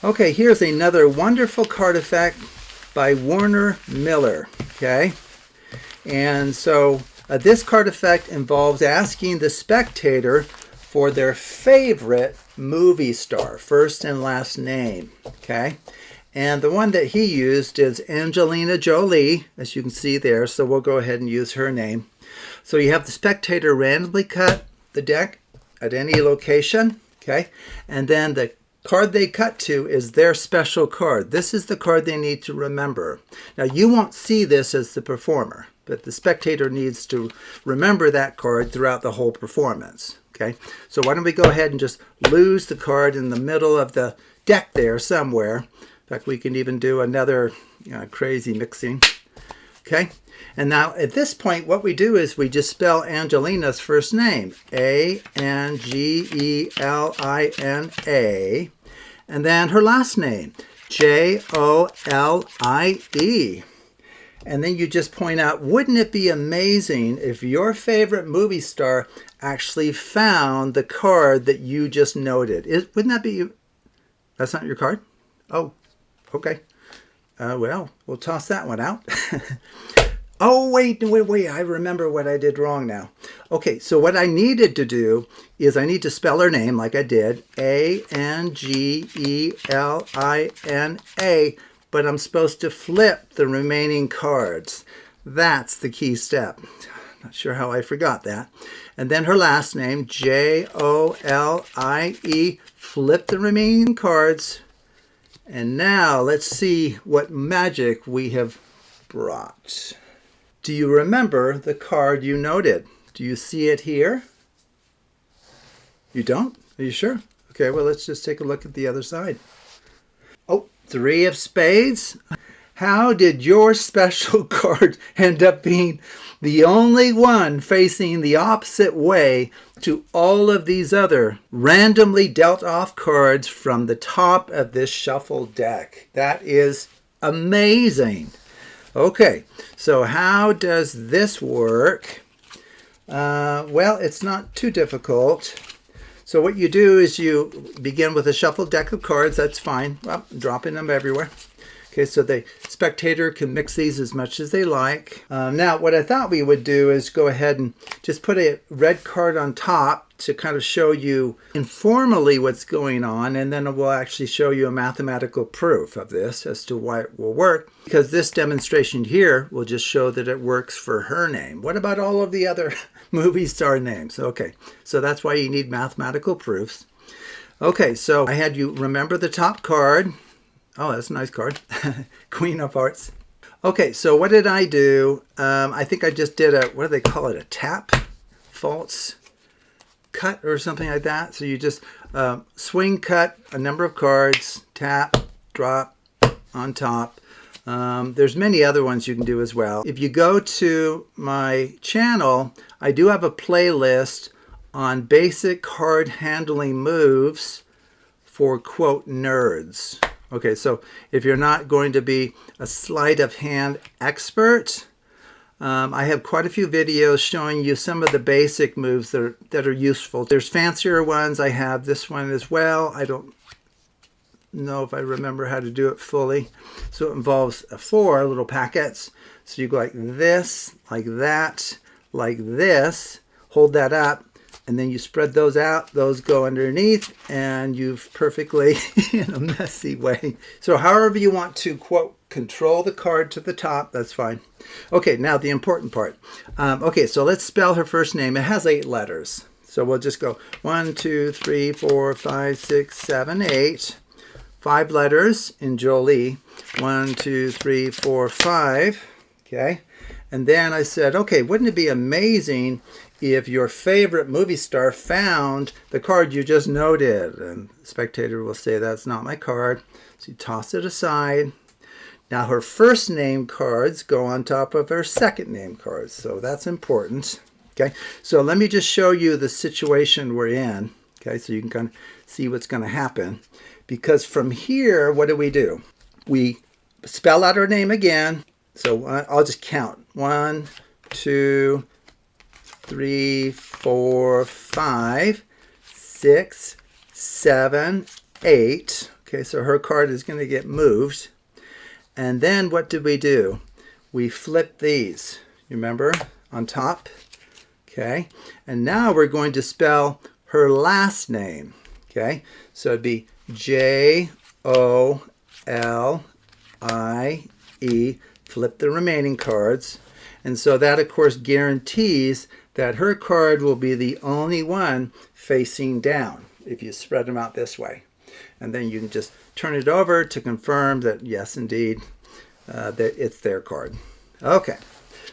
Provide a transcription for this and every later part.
Okay, here's another wonderful card effect by Warner Miller. Okay, and so this card effect involves asking the spectator for their favorite movie star, first and last name. Okay, and the one that he used is Angelina Jolie, as you can see there. So we'll go ahead and use her name. So you have the spectator randomly cut the deck at any location. Okay, and then the card they cut to is their special card. This is the card they need to remember. Now you won't see this as the performer, but the spectator needs to remember that card throughout the whole performance. Okay, so why don't we go ahead and just lose the card in the middle of the deck there somewhere. In fact, we can even do another crazy mixing. Okay, and now at this point what we do is we just spell Angelina's first name, Angelina, and then her last name, Jolie. And then you just point out, wouldn't it be amazing if your favorite movie star actually found the card that you just noted? Wouldn't that be, that's not your card? Oh, okay. Well, we'll toss that one out. Oh, wait, I remember what I did wrong now. Okay, so what I needed to do is I need to spell her name like I did, Angelina, but I'm supposed to flip the remaining cards. That's the key step. Not sure how I forgot that. And then her last name, Jolie, flip the remaining cards. And now let's see what magic we have brought. Do you remember the card you noted? Do you see it here? You don't? Are you sure? Okay, well, let's just take a look at the other side. Oh, 3 of spades. How did your special card end up being the only one facing the opposite way to all of these other randomly dealt off cards from the top of this shuffle deck? That is amazing. Okay, so how does this work? Well, it's not too difficult. So what you do is you begin with a shuffled deck of cards. That's fine. Well, dropping them everywhere. Okay, so the spectator can mix these as much as they like. Now, what I thought we would do is go ahead and just put a red card on top to kind of show you informally what's going on, and then we'll actually show you a mathematical proof of this as to why it will work, because this demonstration here will just show that it works for her name. What about all of the other movie star names? Okay, so that's why you need mathematical proofs. Okay, so I had you remember the top card. Oh, that's a nice card. Queen of Hearts. Okay, so what did I do? I think I just did what do they call it? A tap? False cut or something like that. So you just swing cut a number of cards, tap, drop on top. There's many other ones you can do as well. If you go to my channel, I do have a playlist on basic card handling moves for, quote, nerds. Okay, so if you're not going to be a sleight of hand expert, I have quite a few videos showing you some of the basic moves that are useful. There's fancier ones. I have this one as well. I don't know if I remember how to do it fully. So it involves 4 little packets. So you go like this, like that, like this, hold that up, and then you spread those out, those go underneath, and you've perfectly, in a messy way. So however you want to, quote, control the card to the top, that's fine. Okay, now the important part. Okay, so let's spell her first name. It has 8 letters. So we'll just go 1, 2, 3, 4, 5, 6, 7, 8. 5 letters in Jolie. 1, 2, 3, 4, 5. Okay, and then I said, okay, wouldn't it be amazing if your favorite movie star found the card you just noted? And the spectator will say, that's not my card. So you toss it aside. Now her first name cards go on top of her second name cards. So that's important. Okay, so let me just show you the situation we're in. Okay, so you can kind of see what's going to happen. Because from here, what do? We spell out her name again. So I'll just count. 1, 2, 3, 4, 5, 6, 7, 8. Okay, so her card is going to get moved. And then what did we do? We flipped these, you remember, on top. Okay, and now we're going to spell her last name. Okay, so it'd be J-O-L-I-E. Flip the remaining cards. And so that, of course, guarantees that her card will be the only one facing down if you spread them out this way. And then you can just turn it over to confirm that, yes, indeed, that it's their card. Okay,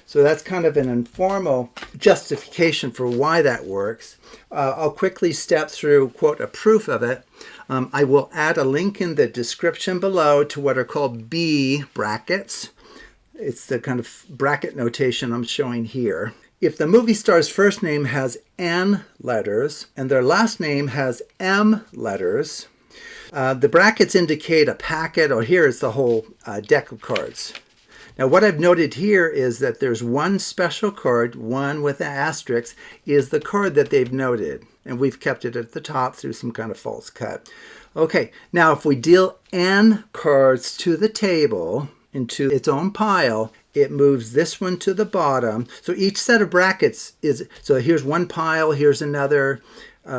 so that's kind of an informal justification for why that works. I'll quickly step through, quote, a proof of it. I will add a link in the description below to what are called B brackets. It's the kind of bracket notation I'm showing here. If the movie star's first name has N letters and their last name has M letters, the brackets indicate a packet, or here is the whole deck of cards. Now what I've noted here is that there's one special card, one with an asterisk, is the card that they've noted. And we've kept it at the top through some kind of false cut. Okay, now if we deal N cards to the table into its own pile, it moves this one to the bottom. So each set of brackets is, so here's one pile, here's another.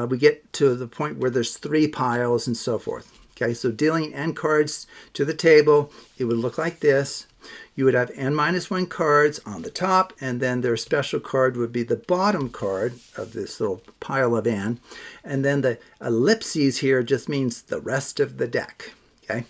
We get to the point where there's 3 piles and so forth. Okay, so dealing N cards to the table, it would look like this. You would have N-1 cards on the top, and then their special card would be the bottom card of this little pile of N. And then the ellipses here just means the rest of the deck. Okay.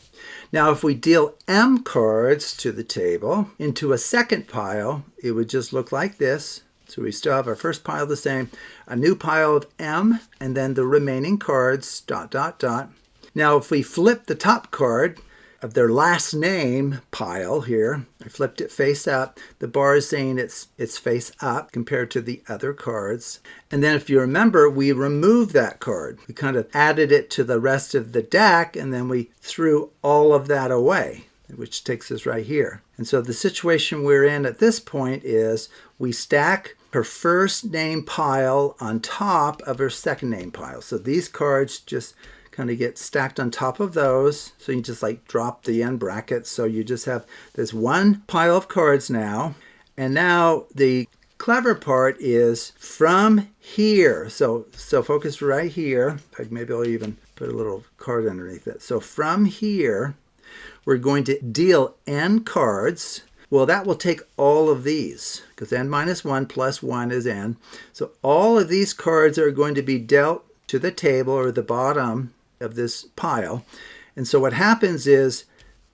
Now if we deal M cards to the table into a second pile, it would just look like this. So we still have our first pile the same, a new pile of M, and then the remaining cards, dot, dot, dot. Now if we flip the top card of their last name pile here, I flipped it face up. The bar is saying it's face up compared to the other cards. And then if you remember, we removed that card. We kind of added it to the rest of the deck, and then we threw all of that away, which takes us right here. And so the situation we're in at this point is we stack her first name pile on top of her second name pile. So these cards just kind of get stacked on top of those. So you just like drop the N brackets. So you just have this one pile of cards now. And now the clever part is from here. So focus right here. Maybe I'll even put a little card underneath it. So from here, we're going to deal N cards. Well, that will take all of these because N-1 plus 1 is N. So all of these cards are going to be dealt to the table or the bottom of this pile. And so what happens is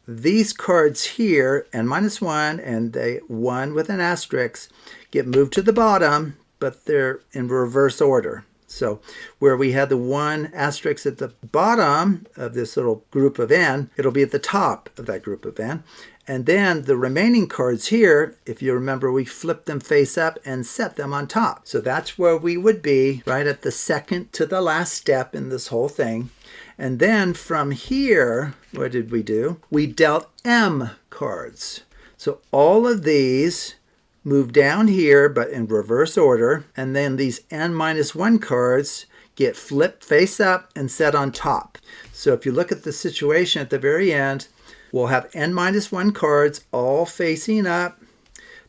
these cards here, N-1 and the 1 with an asterisk, get moved to the bottom, but they're in reverse order. So where we had the 1 asterisk at the bottom of this little group of N, it'll be at the top of that group of N. And then the remaining cards here, if you remember, we flipped them face up and set them on top. So that's where we would be, right at the second to the last step in this whole thing. And then from here, what did we do? We dealt M cards. So all of these move down here, but in reverse order. And then these N-1 cards get flipped face up and set on top. So if you look at the situation at the very end, we'll have N-1 cards all facing up,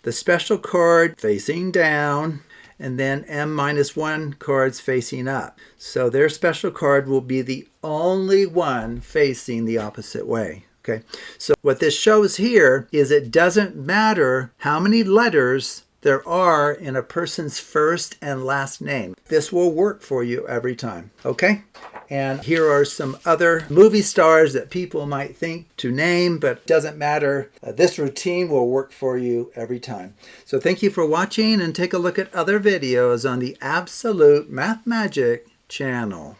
the special card facing down, and then M-1 cards facing up. So their special card will be the only one facing the opposite way. Okay, so what this shows here is it doesn't matter how many letters there are in a person's first and last name. This will work for you every time. Okay, and here are some other movie stars that people might think to name, but it doesn't matter. This routine will work for you every time. So thank you for watching, and take a look at other videos on the Absolute Math Magic channel.